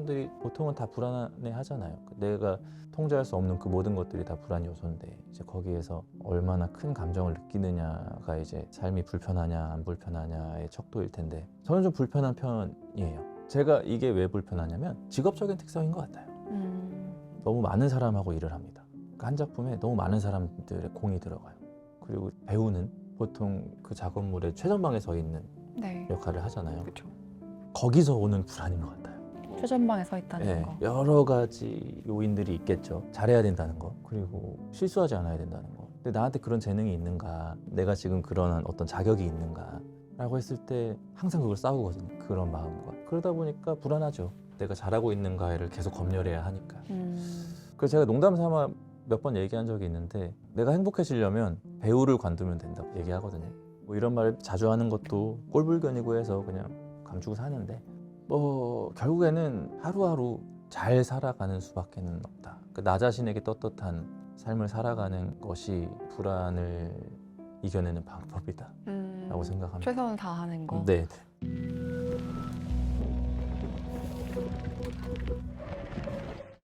사람들이 보통은 다 불안해 하잖아요. 내가 통제할 수 없는 그 모든 것들이 다 불안 요소인데 이제 거기에서 얼마나 큰 감정을 느끼느냐가 이제 삶이 불편하냐 안 불편하냐의 척도일 텐데 저는 좀 불편한 편이에요. 제가 이게 왜 불편하냐면 직업적인 특성인 것 같아요. 너무 많은 사람하고 일을 합니다. 그러니까 한 작품에 너무 많은 사람들의 공이 들어가요. 그리고 배우는 보통 그 작업물의 최전방에 서 있는 네. 역할을 하잖아요. 그렇죠. 거기서 오는 불안인 것 같아요. 최전방에 서 있다는 네, 거. 여러 가지 요인들이 있겠죠. 잘해야 된다는 거, 그리고 실수하지 않아야 된다는 거. 근데 나한테 그런 재능이 있는가, 내가 지금 그런 어떤 자격이 있는가 라고 했을 때 항상 그걸 싸우거든요. 그런 마음과. 그러다 보니까 불안하죠. 내가 잘하고 있는가를 계속 검열해야 하니까. 그래서 제가 농담 삼아 몇 번 얘기한 적이 있는데 내가 행복해지려면 배우를 관두면 된다고 얘기하거든요. 뭐 이런 말 자주 하는 것도 꼴불견이고 해서 그냥 감추고 사는데 뭐 결국에는 하루하루 잘 살아가는 수밖에는 없다. 나 자신에게 떳떳한 삶을 살아가는 것이 불안을 이겨내는 방법이다 라고 생각합니다. 최선을 다하는 거. 네.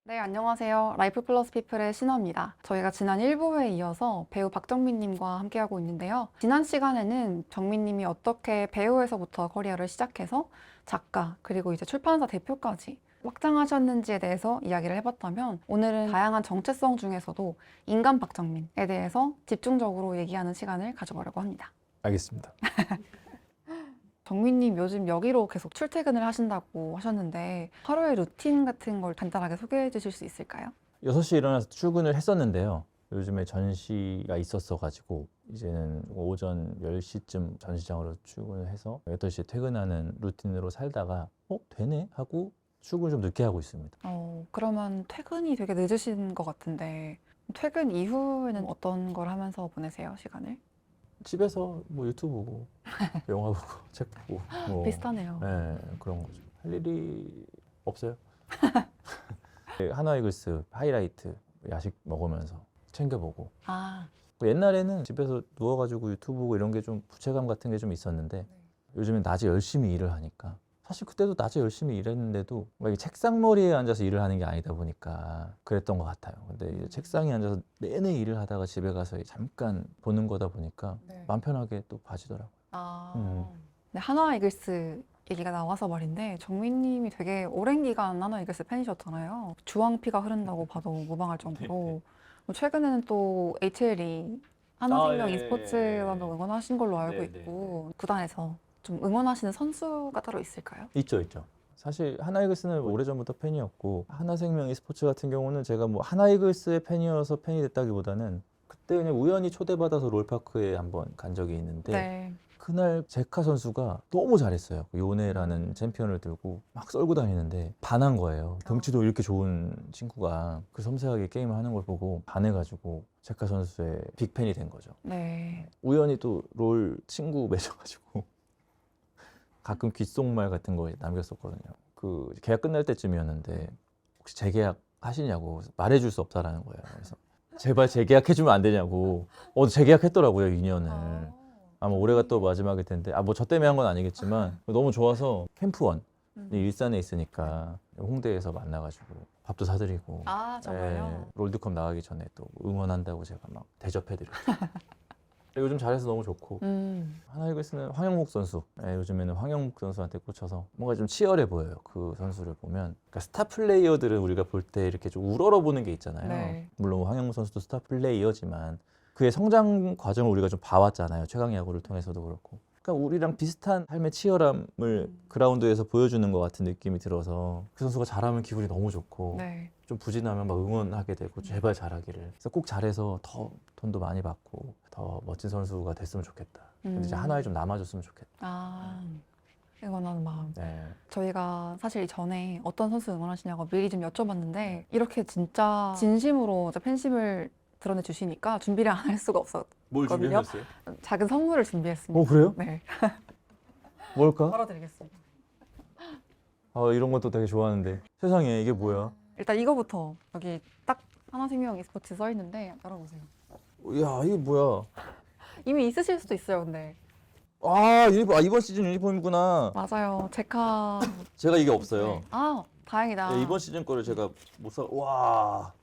네, 안녕하세요. 라이프 플러스 피플의 신화입니다. 저희가 지난 1부에 이어서 배우 박정민님과 함께하고 있는데요. 지난 시간에는 정민님이 어떻게 배우에서부터 커리어를 시작해서 작가, 그리고 이제 출판사 대표까지 확장하셨는지에 대해서 이야기를 해봤다면 오늘은 다양한 정체성 중에서도 인간 박정민에 대해서 집중적으로 얘기하는 시간을 가져보려고 합니다. 알겠습니다. 정민님 요즘 여기로 계속 출퇴근을 하신다고 하셨는데 하루의 루틴 같은 걸 간단하게 소개해 주실 수 있을까요? 6시에 일어나서 출근을 했었는데요. 요즘에 전시가 있었어가지고 이제는 오전 10시쯤 전시장으로 출근을 해서 8시에 퇴근하는 루틴으로 살다가 되네? 하고 출근을 좀 늦게 하고 있습니다. 그러면 퇴근이 되게 늦으신 것 같은데 퇴근 이후에는 어떤 걸 하면서 보내세요, 시간을? 집에서 뭐 유튜브 보고 영화 보고 책 보고 뭐 비슷하네요. 네, 그런 거죠. 할 일이 없어요. 하나이글스 하이라이트 야식 먹으면서 챙겨보고 아, 옛날에는 집에서 누워가지고 유튜브 보고 이런 게 좀 부채감 같은 게 좀 있었는데 요즘엔 낮에 열심히 일을 하니까 사실 그때도 낮에 열심히 일했는데도 막 이 책상머리에 앉아서 일을 하는 게 아니다 보니까 그랬던 것 같아요. 근데 이제 책상에 앉아서 내내 일을 하다가 집에 가서 잠깐 보는 거다 보니까 마음 편하게 또 봐지더라고요. 네, 하나 이글스 얘기가 나와서 말인데 정민님이 되게 오랜 기간 하나 이글스 팬이셨잖아요. 주황피가 흐른다고 봐도 무방할 정도로 최근에는 또 HLE 하나생명 e스포츠단도 응원하신 걸로 알고 있고 구단에서 좀 응원하시는 선수가 따로 있을까요? 있죠. 사실 하나이글스는 오래전부터 팬이었고 하나생명 e스포츠 같은 경우는 제가 뭐 하나이글스의 팬이어서 팬이 됐다기보다는 그때 그냥 우연히 초대받아서 롤파크에 한번 간 적이 있는데 그날 제카 선수가 너무 잘했어요. 요네라는 챔피언을 들고 막 썰고 다니는데 반한 거예요. 덩치도 이렇게 좋은 친구가 그 섬세하게 게임을 하는 걸 보고 반해가지고 제카 선수의 빅팬이 된 거죠. 우연히 또 롤 친구 맺어가지고 가끔 귓속말 같은 거 남겼었거든요. 그 계약 끝날 때쯤이었는데 혹시 재계약 하시냐고 말해줄 수 없다라는 거예요. 그래서 제발 재계약해주면 안 되냐고. 재계약했더라고요, 2년을. 아마 올해가 또 마지막일 텐데 뭐 저 때문에 한 건 아니겠지만 너무 좋아서 캠프원 일산에 있으니까 홍대에서 만나가지고 밥도 사드리고 정말요? 롤드컵 나가기 전에 또 응원한다고 제가 막 대접해드렸죠. 요즘 잘해서 너무 좋고 하나이글스는 황영목 선수 요즘에는 황영목 선수한테 꽂혀서 뭔가 좀 치열해 보여요. 그 선수를 보면 그러니까 스타 플레이어들은 우리가 볼 때 이렇게 좀 우러러 보는 게 있잖아요. 물론 황영목 선수도 스타 플레이어지만 그의 성장 과정을 우리가 좀 봐왔잖아요. 최강 야구를 통해서도 그렇고. 그러니까 우리랑 비슷한 삶의 치열함을 그라운드에서 보여주는 것 같은 느낌이 들어서 그 선수가 잘하면 기분이 너무 좋고 좀 부진하면 막 응원하게 되고 제발 잘하기를. 그래서 꼭 잘해서 더 돈도 많이 받고 더 멋진 선수가 됐으면 좋겠다. 근데 이제 하나에 좀 남아줬으면 좋겠다. 응원하는 마음. 저희가 사실 전에 어떤 선수 응원하시냐고 미리 좀 여쭤봤는데 이렇게 진짜 진심으로 팬심을 드러내 주시니까 준비를 안 할 수가 없었거든요. 뭘 준비하셨어요? 작은 선물을 준비했습니다. 그래요? 네. 뭘까? 걸어드리겠습니다. 이런 것도 되게 좋아하는데. 세상에 이게 뭐야? 일단 이거부터 여기 딱 하나생명 e스포츠 써 있는데 열어보세요. 야, 이게 뭐야? 이미 있으실 수도 있어요, 근데. 유니폼, 이번 시즌 유니폼이구나. 맞아요. 제카. 제가 이게 없어요. 다행이다. 네, 이번 시즌 거를 제가 못 사. 와.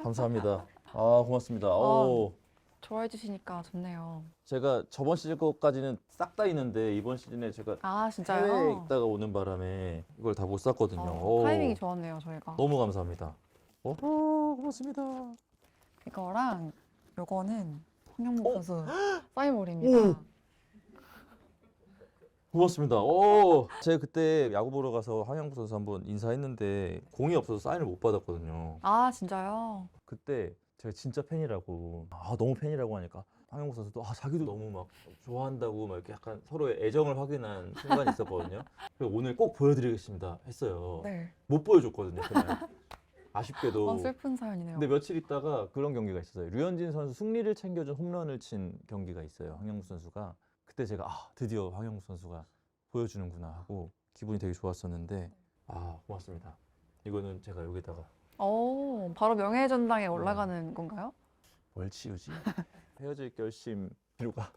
감사합니다. 아, 고맙습니다. 오. 좋아해 주시니까 좋네요. 제가 저번 시즌 거까지는 싹 다 있는데 이번 시즌에 제가 아, 해외에 진짜요? 있다가 오는 바람에 이걸 다 못 샀거든요. 오. 타이밍이 좋았네요, 저희가. 너무 감사합니다. 오, 고맙습니다. 이거랑 요거는 황영목 어? 선수 사인볼입니다. 고맙습니다. 오, 제가 그때 야구 보러 가서 황영구 선수 한번 인사했는데 공이 없어서 사인을 못 받았거든요. 아, 진짜요? 그때 제가 진짜 팬이라고, 너무 팬이라고 하니까 황영구 선수도 자기도 너무 막 좋아한다고 막 이렇게 약간 서로의 애정을 확인한 순간이 있었거든요. 그래서 오늘 꼭 보여드리겠습니다 했어요. 네. 못 보여줬거든요 그날. 아쉽게도. 슬픈 사연이네요. 근데 며칠 있다가 그런 경기가 있었어요. 류현진 선수 승리를 챙겨준 홈런을 친 경기가 있어요. 황영구 선수가. 그때 제가 드디어 황영구 선수가 보여주는구나 하고 기분이 되게 좋았었는데 고맙습니다. 이거는 제가 여기다가 바로 명예의 전당에 올라가는 건가요? 뭘 치우지? 헤어질 결심 미루가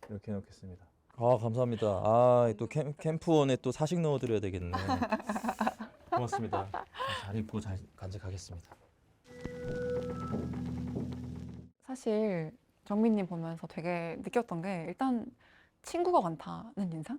이렇게 해놓겠습니다. 감사합니다. 또 캠프원에 또 사식 넣어드려야 되겠네. 고맙습니다. 잘 입고 잘 간직하겠습니다. 사실 정민님 보면서 되게 느꼈던 게 일단 친구가 많다는 인상?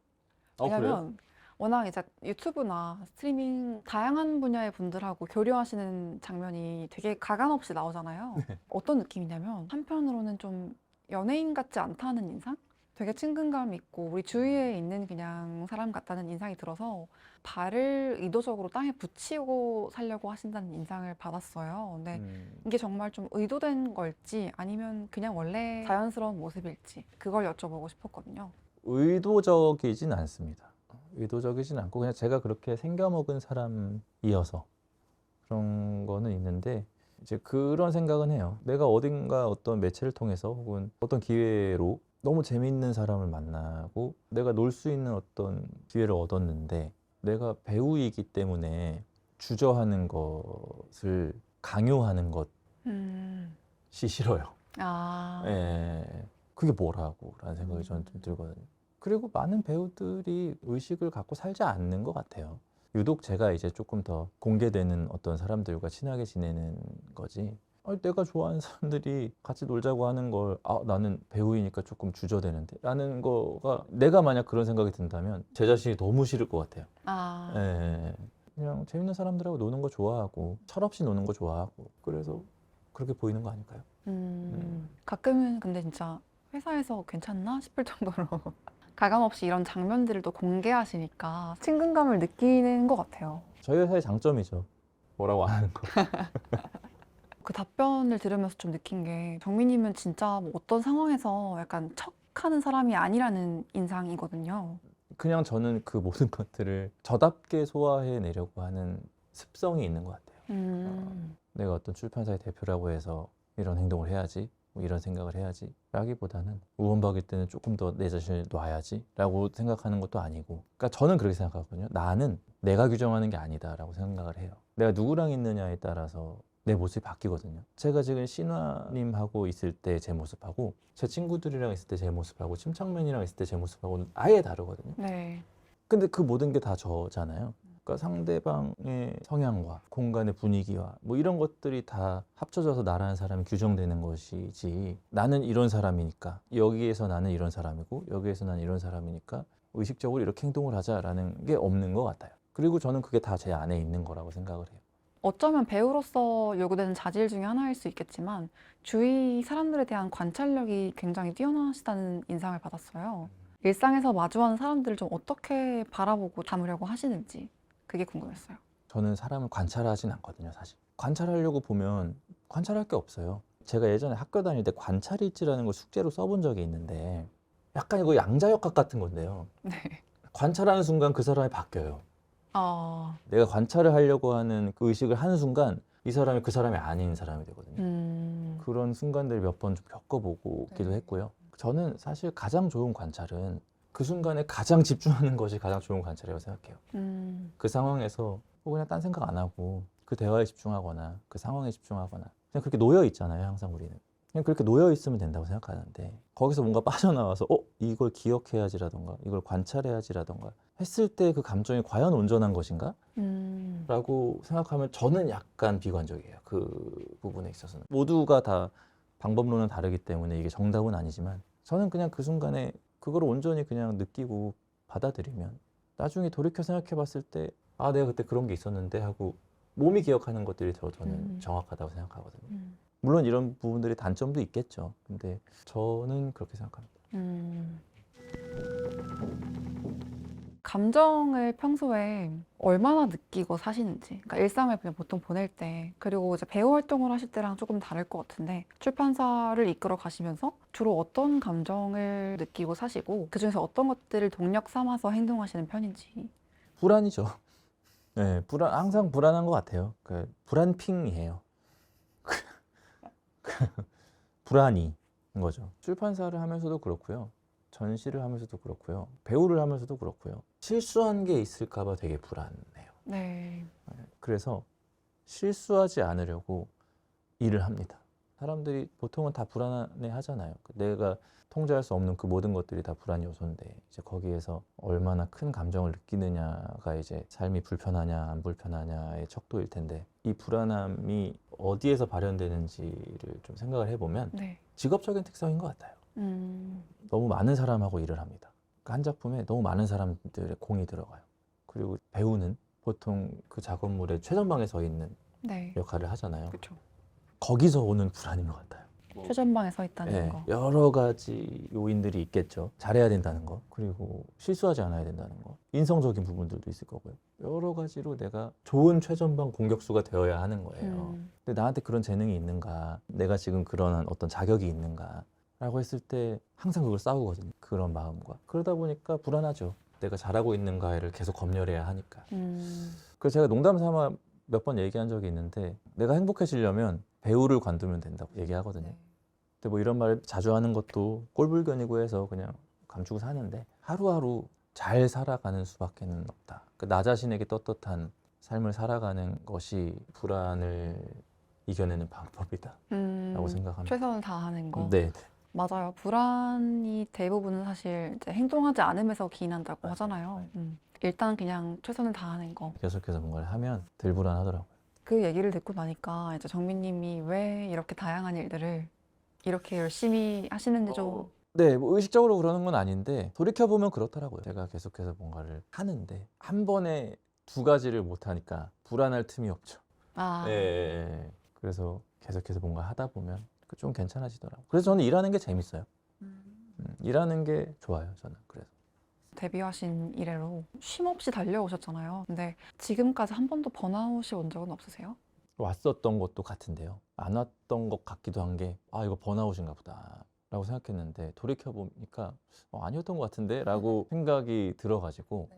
그래요? 왜냐면 워낙 이제 유튜브나 스트리밍 다양한 분야의 분들하고 교류하시는 장면이 되게 가감 없이 나오잖아요. 네. 어떤 느낌이냐면 한편으로는 좀 연예인 같지 않다는 인상? 되게 친근감 있고 우리 주위에 있는 그냥 사람 같다는 인상이 들어서 발을 의도적으로 땅에 붙이고 살려고 하신다는 인상을 받았어요. 근데 이게 정말 좀 의도된 걸지 아니면 그냥 원래 자연스러운 모습일지 그걸 여쭤보고 싶었거든요. 의도적이진 않습니다. 의도적이진 않고 그냥 제가 그렇게 생겨먹은 사람이어서 그런 거는 있는데 이제 그런 생각은 해요. 내가 어딘가 어떤 매체를 통해서 혹은 어떤 기회로 너무 재미있는 사람을 만나고 내가 놀 수 있는 어떤 기회를 얻었는데 내가 배우이기 때문에 주저하는 것을 강요하는 것이 싫어요. 그게 뭐라고 라는 생각이 저는 좀 들거든요. 그리고 많은 배우들이 의식을 갖고 살지 않는 것 같아요. 유독 제가 이제 조금 더 공개되는 어떤 사람들과 친하게 지내는 거지. 내가 좋아하는 사람들이 같이 놀자고 하는 걸 나는 배우이니까 조금 주저되는데 라는 거가 내가 만약 그런 생각이 든다면 제 자신이 너무 싫을 것 같아요. 그냥 재밌는 사람들하고 노는 거 좋아하고 철없이 노는 거 좋아하고 그래서 그렇게 보이는 거 아닐까요? 가끔은 근데 진짜 회사에서 괜찮나 싶을 정도로 가감 없이 이런 장면들을 또 공개하시니까 친근감을 느끼는 것 같아요. 저희 회사의 장점이죠. 뭐라고 안 하는 거. 그 답변을 들으면서 좀 느낀 게 정민님은 진짜 뭐 어떤 상황에서 약간 척하는 사람이 아니라는 인상이거든요. 그냥 저는 그 모든 것들을 저답게 소화해내려고 하는 습성이 있는 것 같아요. 내가 어떤 출판사의 대표라고 해서 이런 행동을 해야지, 뭐 이런 생각을 해야지 라기보다는 우원박일 때는 조금 더 내 자신을 놔야지 라고 생각하는 것도 아니고 그러니까 저는 그렇게 생각하거든요. 나는 내가 규정하는 게 아니다 라고 생각을 해요. 내가 누구랑 있느냐에 따라서 내 모습이 바뀌거든요. 제가 지금 신화님하고 있을 때 제 모습하고 제 친구들이랑 있을 때 제 모습하고 침착맨이랑 있을 때 제 모습하고는 아예 다르거든요. 네. 근데 그 모든 게 다 저잖아요. 그러니까 상대방의 성향과 공간의 분위기와 뭐 이런 것들이 다 합쳐져서 나라는 사람이 규정되는 것이지 나는 이런 사람이니까 여기에서 나는 이런 사람이고 여기에서 나는 이런 사람이니까 의식적으로 이렇게 행동을 하자라는 게 없는 것 같아요. 그리고 저는 그게 다 제 안에 있는 거라고 생각을 해요. 어쩌면 배우로서 요구되는 자질 중에 하나일 수 있겠지만 주위 사람들에 대한 관찰력이 굉장히 뛰어나시다는 인상을 받았어요. 일상에서 마주하는 사람들을 좀 어떻게 바라보고 담으려고 하시는지 그게 궁금했어요. 저는 사람을 관찰하진 않거든요, 사실. 관찰하려고 보면 관찰할 게 없어요. 제가 예전에 학교 다닐 때 관찰일지라는 걸 숙제로 써본 적이 있는데 약간 이거 양자역학 같은 건데요. 네. 관찰하는 순간 그 사람이 바뀌어요. 내가 관찰을 하려고 하는 그 의식을 하는 순간 이 사람이 그 사람이 아닌 사람이 되거든요. 그런 순간들을 몇 번 좀 겪어보기도 했고요. 저는 사실 가장 좋은 관찰은 그 순간에 가장 집중하는 것이 가장 좋은 관찰이라고 생각해요. 그 상황에서 그냥 딴 생각 안 하고 그 대화에 집중하거나 그 상황에 집중하거나 그냥 그렇게 놓여 있잖아요, 항상 우리는. 그냥 그렇게 놓여 있으면 된다고 생각하는데 거기서 뭔가 빠져나와서 이걸 기억해야지라던가 이걸 관찰해야지라던가 했을 때 그 감정이 과연 온전한 것인가? 라고 생각하면 저는 약간 비관적이에요. 그 부분에 있어서는. 모두가 다 방법론은 다르기 때문에 이게 정답은 아니지만 저는 그냥 그 순간에 그걸 온전히 그냥 느끼고 받아들이면 나중에 돌이켜 생각해 봤을 때 내가 그때 그런 게 있었는데 하고 몸이 기억하는 것들이 더 저는 정확하다고 생각하거든요. 물론 이런 부분들이 단점도 있겠죠. 근데 저는 그렇게 생각합니다. 감정을 평소에 얼마나 느끼고 사시는지, 그러니까 일상을 그냥 보통 보낼 때, 그리고 이제 배우 활동을 하실 때랑 조금 다를 것 같은데, 출판사를 이끌어 가시면서 주로 어떤 감정을 느끼고 사시고, 그중에서 어떤 것들을 동력 삼아서 행동하시는 편인지. 불안이죠. 네, 항상 불안한 것 같아요. 불안핑이에요. 불안이 거죠. 출판사를 하면서도 그렇고요. 전시를 하면서도 그렇고요. 배우를 하면서도 그렇고요. 실수한 게 있을까 봐 되게 불안해요. 네. 그래서 실수하지 않으려고 일을 합니다. 사람들이 보통은 다 불안해 하잖아요. 내가 통제할 수 없는 그 모든 것들이 다 불안 요소인데 이제 거기에서 얼마나 큰 감정을 느끼느냐가 이제 삶이 불편하냐 안 불편하냐의 척도일 텐데 이 불안함이 어디에서 발현되는지를 좀 생각을 해보면 네. 직업적인 특성인 것 같아요. 너무 많은 사람하고 일을 합니다. 그러니까 한 작품에 너무 많은 사람들의 공이 들어가요. 그리고 배우는 보통 그 작업물의 최전방에 서 있는 네. 역할을 하잖아요. 그렇죠. 거기서 오는 불안인 것 같아요. 최전방에 서 있다는 네, 거. 여러 가지 요인들이 있겠죠. 잘해야 된다는 거, 그리고 실수하지 않아야 된다는 거, 인성적인 부분들도 있을 거고요. 여러 가지로 내가 좋은 최전방 공격수가 되어야 하는 거예요. 근데 나한테 그런 재능이 있는가, 내가 지금 그런 어떤 자격이 있는가 라고 했을 때 항상 그걸 싸우거든요. 그런 마음과. 그러다 보니까 불안하죠. 내가 잘하고 있는가를 계속 검열해야 하니까. 그래서 제가 농담 삼아 몇 번 얘기한 적이 있는데 내가 행복해지려면 배우를 관두면 된다고 얘기하거든요. 네. 근데 뭐 이런 말 자주 하는 것도 꼴불견이고 해서 그냥 감추고 사는데 하루하루 잘 살아가는 수밖에는 없다. 나 자신에게 떳떳한 삶을 살아가는 것이 불안을 이겨내는 방법이다 라고 생각합니다. 최선을 다하는 거. 네. 맞아요. 불안이 대부분은 사실 이제 행동하지 않으면서 기인한다고 맞아요. 하잖아요. 일단 그냥 최선을 다하는 거. 계속해서 뭔가를 하면 덜 불안하더라고요. 그 얘기를 듣고 나니까 이제 정민님이 왜 이렇게 다양한 일들을 이렇게 열심히 하시는지 좀. 네, 뭐 의식적으로 그러는 건 아닌데 돌이켜보면 그렇더라고요. 제가 계속해서 뭔가를 하는데 한 번에 두 가지를 못 하니까 불안할 틈이 없죠. 아, 예. 그래서 계속해서 뭔가 하다 보면 좀 괜찮아지더라고요. 그래서 저는 일하는 게 재밌어요. 일하는 게 좋아요, 저는. 그래서. 데뷔하신 이래로 쉼 없이 달려오셨잖아요. 근데 지금까지 한 번도 번아웃이 온 적은 없으세요? 왔었던 것도 같은데요. 안 왔던 것 같기도 한 게 이거 번아웃인가 보다 라고 생각했는데 돌이켜보니까 아니었던 것 같은데 라고 생각이 들어가지고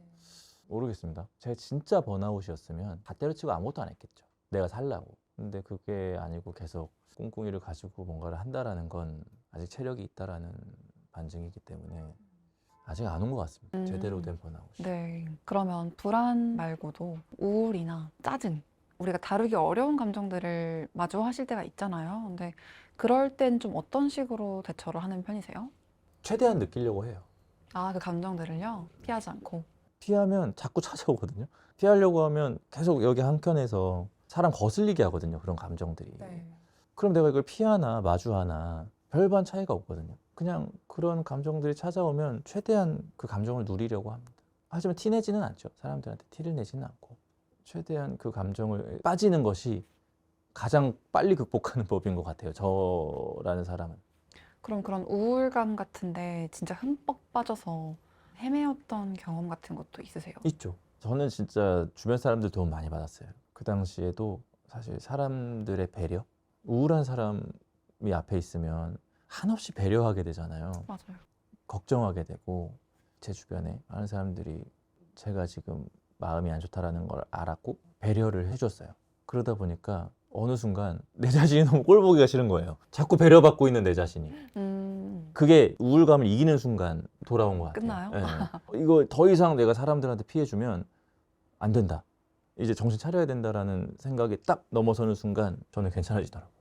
모르겠습니다. 제가 진짜 번아웃이었으면 다 때려치고 아무것도 안 했겠죠. 내가 살라고. 근데 그게 아니고 계속 꿍꿍이를 가지고 뭔가를 한다라는 건 아직 체력이 있다라는 반증이기 때문에 아직 안 온 것 같습니다. 제대로 된 번아웃이. 네. 그러면 불안 말고도 우울이나 짜증, 우리가 다루기 어려운 감정들을 마주하실 때가 있잖아요. 근데 그럴 땐 좀 어떤 식으로 대처를 하는 편이세요? 최대한 느끼려고 해요. 그 감정들을요? 피하지 않고. 피하면 자꾸 찾아오거든요. 피하려고 하면 계속 여기 한켠에서 사람 거슬리게 하거든요. 그런 감정들이. 그럼 내가 이걸 피하나 마주하나 별반 차이가 없거든요. 그냥 그런 감정들이 찾아오면 최대한 그 감정을 누리려고 합니다. 하지만 티 내지는 않죠. 사람들한테 티를 내지는 않고 최대한 그 감정을 빠지는 것이 가장 빨리 극복하는 법인 것 같아요. 저라는 사람은. 그럼 그런 우울감 같은데 진짜 흠뻑 빠져서 헤매었던 경험 같은 것도 있으세요? 있죠. 저는 진짜 주변 사람들 도움 많이 받았어요. 그 당시에도 사실 사람들의 배려? 우울한 사람이 앞에 있으면 한없이 배려하게 되잖아요. 맞아요. 걱정하게 되고 제 주변에 많은 사람들이 제가 지금 마음이 안 좋다라는 걸 알았고 배려를 해줬어요. 그러다 보니까 어느 순간 내 자신이 너무 꼴 보기가 싫은 거예요. 자꾸 배려받고 있는 내 자신이. 그게 우울감을 이기는 순간 돌아온 것 같아요. 끝나요? 예. 이거 더 이상 내가 사람들한테 피해주면 안 된다. 이제 정신 차려야 된다라는 생각이 딱 넘어서는 순간 저는 괜찮아지더라고요.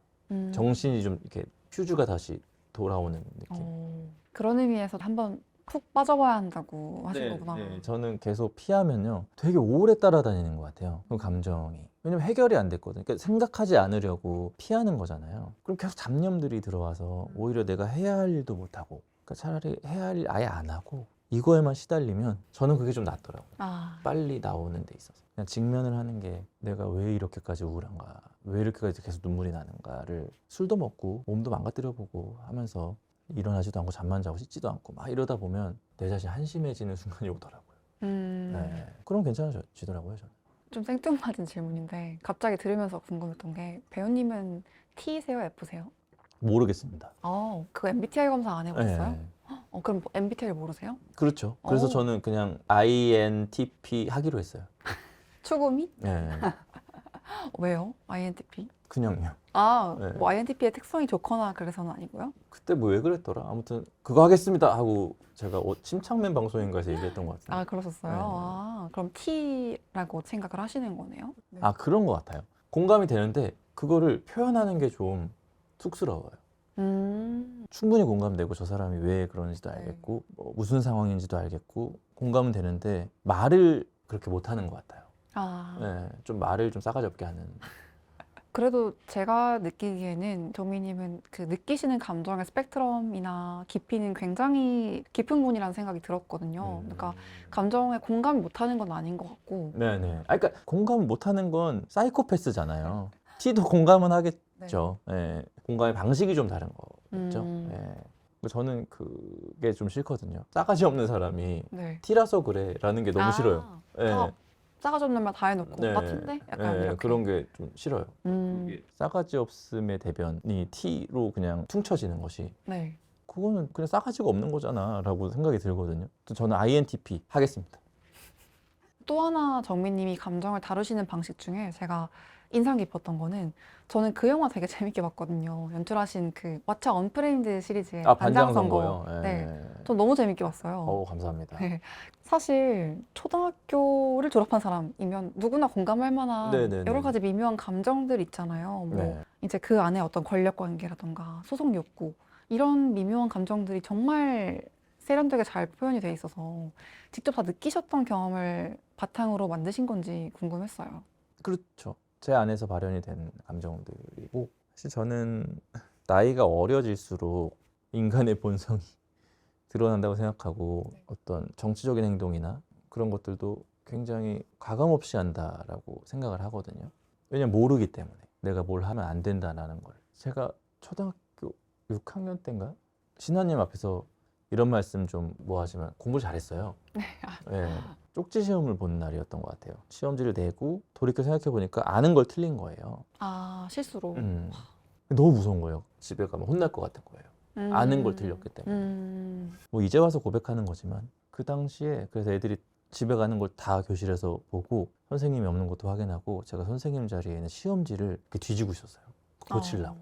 정신이 좀 이렇게 퓨즈가 다시 돌아오는 느낌. 그런 의미에서 한번 푹 빠져봐야 한다고 하신 거구나. 저는 계속 피하면요 되게 오래 따라다니는 것 같아요. 그 감정이. 왜냐면 해결이 안 됐거든요. 그러니까 생각하지 않으려고 피하는 거잖아요. 그럼 계속 잡념들이 들어와서 오히려 내가 해야 할 일도 못하고, 그러니까 차라리 해야 할 일 아예 안 하고 이거에만 시달리면 저는 그게 좀 낫더라고요. 빨리 나오는 데 있어서 그냥 직면을 하는 게 내가 왜 이렇게까지 우울한가, 왜 이렇게까지 계속 눈물이 나는가를 술도 먹고 몸도 망가뜨려보고 하면서 일어나지도 않고 잠만 자고 씻지도 않고 막 이러다 보면 내 자신이 한심해지는 순간이 오더라고요. 네. 그럼 괜찮아지더라고요, 저는. 좀 생뚱맞은 질문인데 갑자기 들으면서 궁금했던 게 배우님은 T세요, F세요? 모르겠습니다. 그 MBTI 검사 안 해보셨어요? 네. 그럼 MBTI를 모르세요? 그렇죠. 그래서 저는 그냥 INTP 하기로 했어요. 추구미? 네. 왜요? INTP? 그냥요. 네. 뭐 INTP의 특성이 좋거나 그래서는 아니고요? 그때 뭐 왜 그랬더라? 아무튼 그거 하겠습니다 하고 제가 침착맨 방송인가에서 얘기했던 것 같은데. 그러셨어요? 네. 그럼 T라고 생각을 하시는 거네요? 네. 그런 것 같아요. 공감이 되는데 그거를 표현하는 게 좀 쑥스러워요. 충분히 공감되고 저 사람이 왜 그러는지도 알겠고 뭐 무슨 상황인지도 알겠고 공감은 되는데 말을 그렇게 못하는 것 같아요. 네, 좀 말을 좀 싸가지 없게 하는. 그래도 제가 느끼기에는 정민님은 그 느끼시는 감정의 스펙트럼이나 깊이는 굉장히 깊은 분이라는 생각이 들었거든요. 그러니까 감정에 공감이 못하는 건 아닌 것 같고. 네네. 그러니까 공감 못하는 건 사이코패스잖아요. T도 공감은 하겠죠. 네. 공감의 방식이 좀 다른 거겠죠. 네. 저는 그게 좀 싫거든요. 싸가지 없는 사람이 네. T라서 그래라는 게 너무 싫어요. 네. 싸가지 없는 말 다 해놓고 네. 같은데? 약간 이렇게. 그런 게 좀 싫어요. 싸가지 없음의 대변이 T로 그냥 퉁쳐지는 것이 네. 그거는 그냥 싸가지가 없는 거잖아 라고 생각이 들거든요. 저는 INTP 하겠습니다. 또 하나 정민님이 감정을 다루시는 방식 중에 제가 인상 깊었던 거는 저는 그 영화 되게 재밌게 봤거든요. 연출하신 그 왓챠 언프레임드 시리즈의 반장선거. 반장선거요. 네. 전 너무 재밌게 봤어요. 감사합니다. 네. 사실 초등학교를 졸업한 사람이면 누구나 공감할 만한 네네네. 여러 가지 미묘한 감정들 있잖아요. 뭐 네. 이제 그 안에 어떤 권력 관계라던가 소송 욕구 이런 미묘한 감정들이 정말 세련되게 잘 표현이 돼 있어서 직접 다 느끼셨던 경험을 바탕으로 만드신 건지 궁금했어요. 그렇죠. 제 안에서 발현이 된 감정들이고 사실 저는 나이가 어려질수록 인간의 본성이 드러난다고 생각하고 어떤 정치적인 행동이나 그런 것들도 굉장히 가감없이 한다라고 생각을 하거든요. 왜냐면 모르기 때문에 내가 뭘 하면 안 된다라는 걸. 제가 초등학교 6학년 때인가? 신하님 앞에서 이런 말씀 좀 뭐 하지만 공부를 잘했어요. 네. 쪽지 시험을 보는 날이었던 것 같아요. 시험지를 내고 돌이켜 생각해 보니까 아는 걸 틀린 거예요. 실수로. 너무 무서운 거예요. 집에 가면 혼날 것 같은 거예요. 아는 걸 틀렸기 때문에. 뭐 이제 와서 고백하는 거지만 그 당시에 그래서 애들이 집에 가는 걸 다 교실에서 보고 선생님이 없는 것도 확인하고 제가 선생님 자리에 있는 시험지를 이렇게 뒤지고 있었어요. 고치려고.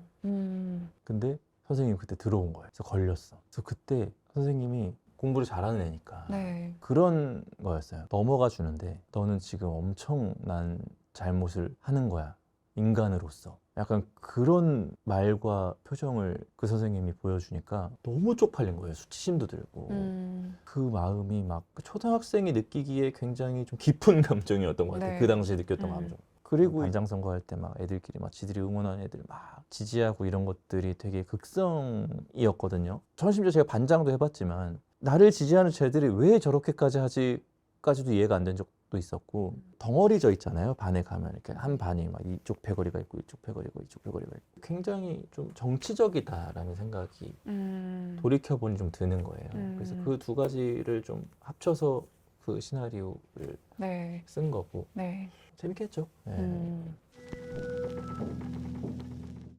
근데 선생님이 그때 들어온 거예요. 그래서 걸렸어. 그래서 그때 선생님이 공부를 잘하는 애니까 네. 그런 거였어요. 넘어가 주는데 너는 지금 엄청난 잘못을 하는 거야. 인간으로서. 약간 그런 말과 표정을 그 선생님이 보여주니까 너무 쪽팔린 거예요. 수치심도 들고. 그 마음이 막 초등학생이 느끼기에 굉장히 좀 깊은 감정이었던 것 같아요. 네. 그 당시에 느꼈던 감정. 그리고 반장선거 할 때 막 애들끼리 막 지들이 응원하는 애들 막 지지하고 이런 것들이 되게 극성이었거든요. 저는 심지어 제가 반장도 해봤지만 나를 지지하는 쟤들이 왜 저렇게까지 하지까지도 이해가 안 된 적도 있었고 덩어리져 있잖아요. 반에 가면 이렇게 한 반이 막 이쪽 패거리가 있고 이쪽 패거리고 이쪽 패거리가 있고 굉장히 좀 정치적이다라는 생각이 돌이켜보니 좀 드는 거예요. 그래서 그 두 가지를 좀 합쳐서 그 시나리오를 네. 쓴 거고 네. 재밌겠죠. 네.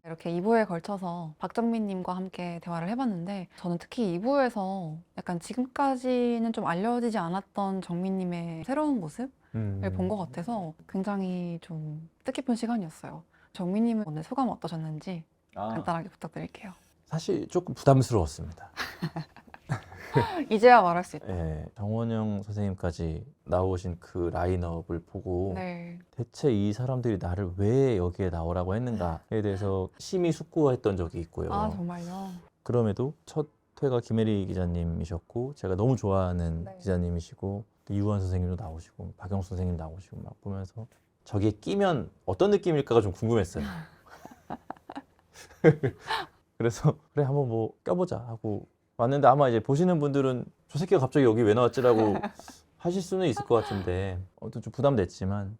이렇게 2부에 걸쳐서 박정민님과 함께 대화를 해봤는데 저는 특히 2부에서 약간 지금까지는 좀 알려지지 않았던 정민님의 새로운 모습을 본 것 같아서 굉장히 좀 뜻깊은 시간이었어요. 정민님은 오늘 소감 어떠셨는지 간단하게 부탁드릴게요. 사실 조금 부담스러웠습니다. 이제야 말할 수 있다. 예, 정원영 선생님까지 나오신 그 라인업을 보고 네. 대체 이 사람들이 나를 왜 여기에 나오라고 했는가에 대해서 심히 숙고했던 적이 있고요. 아, 정말요? 그럼에도 첫 회가 김혜리 기자님이셨고 제가 너무 좋아하는 네. 기자님이시고 또 이우환 선생님도 나오시고 박영수 선생님 나오시고 막 보면서 저기에 끼면 어떤 느낌일까가 좀 궁금했어요. 그래서 그래 한번 뭐 껴보자 하고 왔는데 아마 이제 보시는 분들은 저 새끼가 갑자기 여기 왜 나왔지라고 하실 수는 있을 것 같은데 좀 부담됐지만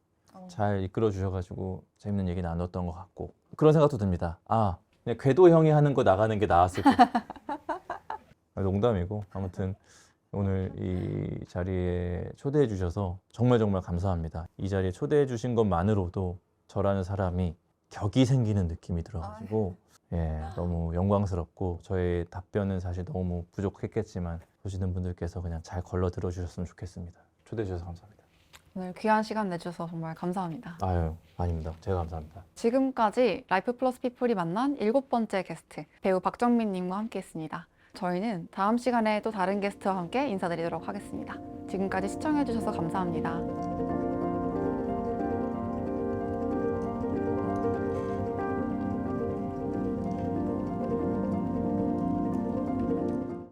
잘 이끌어 주셔가지고 재밌는 얘기 나눴던 것 같고 그런 생각도 듭니다. 아 그냥 궤도 형이 하는 거 나가는 게 나았을 거. 농담이고 아무튼 오늘 이 자리에 초대해 주셔서 정말 정말 감사합니다. 이 자리에 초대해 주신 것만으로도 저라는 사람이 격이 생기는 느낌이 들어가지고 예, 너무 영광스럽고 저의 답변은 사실 너무 부족했겠지만 보시는 분들께서 그냥 잘 걸러 들어 주셨으면 좋겠습니다. 초대해 주셔서 감사합니다. 오늘 귀한 시간 내주셔서 정말 감사합니다. 아유, 아닙니다. 제가 감사합니다. 지금까지 라이프 플러스 피플이 만난 7번째 게스트 배우 박정민님과 함께했습니다. 저희는 다음 시간에 또 다른 게스트와 함께 인사드리도록 하겠습니다. 지금까지 시청해주셔서 감사합니다.